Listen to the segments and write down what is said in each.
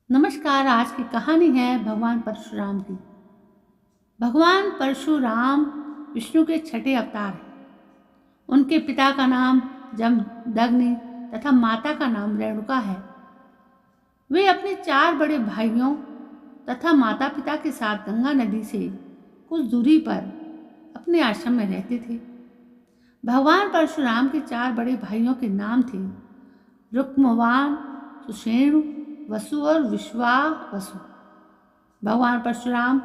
नमस्कार। आज की कहानी है भगवान परशुराम की। भगवान परशुराम विष्णु के छठे अवतार हैं। उनके पिता का नाम जमदग्नि तथा माता का नाम रेणुका है। वे अपने 4 बड़े भाइयों तथा माता पिता के साथ गंगा नदी से कुछ दूरी पर अपने आश्रम में रहते थे। भगवान परशुराम के 4 बड़े भाइयों के नाम थे रुक्मवान, सुषेणु, वसु और विश्वावसु। भगवान परशुराम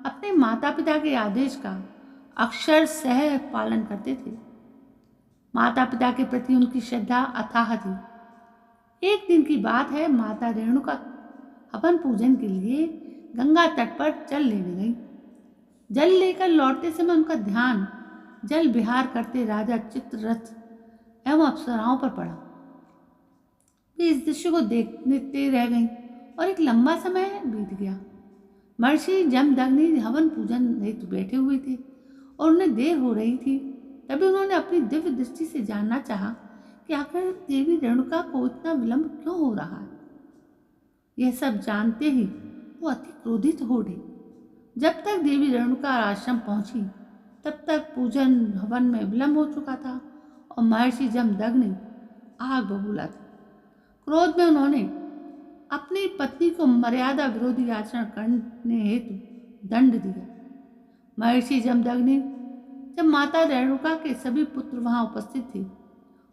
अपने माता पिता के आदेश का अक्षरशः पालन करते थे। माता पिता के प्रति उनकी श्रद्धा अथाह थी। एक दिन की बात है, माता रेणुका हवन पूजन के लिए गंगा तट पर जल लेने गई। जल लेकर लौटते समय उनका ध्यान जल विहार करते राजा चित्ररथ एवं अप्सराओं पर पड़ा। वे इस दृश्य को देखते रह गईं और एक लंबा समय बीत गया। महर्षि जमदग्नि हवन पूजन हेतु बैठे हुए थे और उन्हें देर हो रही थी। तभी उन्होंने अपनी दिव्य दृष्टि से जानना चाहा कि आखिर देवी रेणुका को इतना विलंब क्यों हो रहा है। यह सब जानते ही वो अति क्रोधित हो उठे। जब तक देवी रेणुका आश्रम पहुंची तब तक पूजन हवन में विलंब हो चुका था और महर्षि जमदग्नि आग बबूला था। क्रोध में उन्होंने अपनी पत्नी को मर्यादा विरोधी आचरण करने हेतु दंड दिया। महर्षि जमदग्नि जब माता रेणुका के सभी पुत्र वहां उपस्थित थे,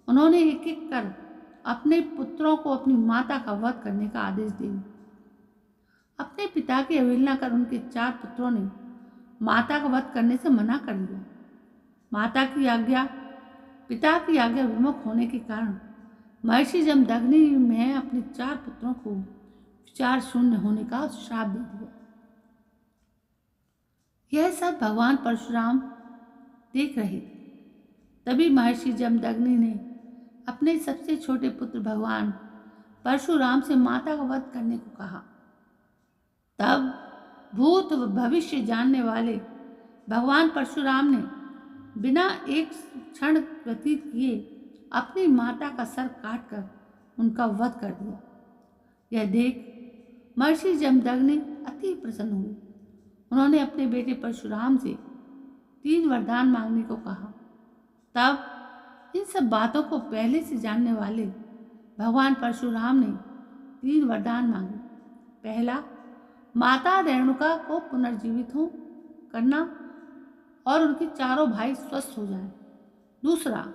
उन्होंने एक एक कर अपने पुत्रों को अपनी माता का वध करने का आदेश दिया। अपने पिता की अवहेलना कर उनके 4 पुत्रों ने माता का वध करने से मना कर दिया। माता की आज्ञा पिता की आज्ञा विमुख होने के कारण महर्षि जमदग्नि ने अपने 4 पुत्रों को विचार शून्य होने का श्राप दे दिया। यह सब भगवान परशुराम देख रहे थे। तभी महर्षि जमदग्नि ने अपने सबसे छोटे पुत्र भगवान परशुराम से माता का वध करने को कहा। तब भूत व भविष्य जानने वाले भगवान परशुराम ने बिना एक क्षण व्यतीत किए अपनी माता का सर काटकर उनका वध कर दिया। यह देख महर्षि जमदग्नि अति प्रसन्न हुए। उन्होंने अपने बेटे परशुराम से 3 वरदान मांगने को कहा। तब इन सब बातों को पहले से जानने वाले भगवान परशुराम ने 3 वरदान मांगे। पहला, माता रेणुका को पुनर्जीवित करना और उनके 4 भाई स्वस्थ हो जाएं। दूसरा,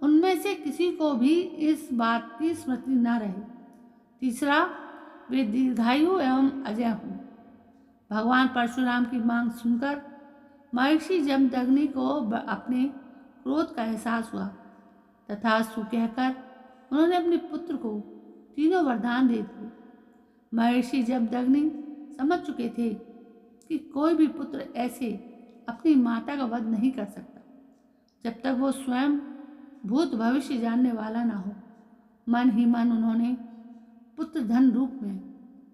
उनमें से किसी को भी इस बात की स्मृति न रहे। तीसरा, वे दीर्घायु एवं अजय हों। भगवान परशुराम की मांग सुनकर महर्षि जमदग्नि को अपने क्रोध का एहसास हुआ। तथास्तु कहकर उन्होंने अपने पुत्र को तीनों वरदान दे दिए। महर्षि जमदग्नि समझ चुके थे कि कोई भी पुत्र ऐसे अपनी माता का वध नहीं कर सकता जब तक वो स्वयं भूत भविष्य जानने वाला ना हो। मन ही मन उन्होंने पुत्र धन रूप में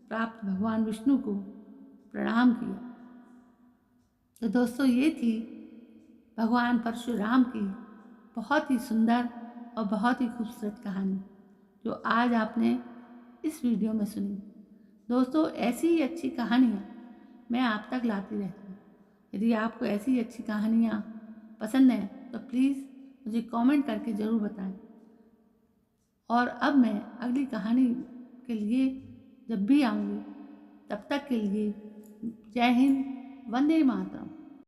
प्राप्त भगवान विष्णु को प्रणाम किया। तो दोस्तों, ये थी भगवान परशुराम की बहुत ही सुंदर और बहुत ही खूबसूरत कहानी जो आज आपने इस वीडियो में सुनी। दोस्तों, ऐसी ही अच्छी कहानियाँ मैं आप तक लाती रहती हूँ। यदि आपको ऐसी ही अच्छी कहानियाँ पसंद हैं तो प्लीज़ मुझे कमेंट करके ज़रूर बताएं। और अब मैं अगली कहानी के लिए जब भी आऊँगी तब तक के लिए जय हिंद, वंदे मातरम।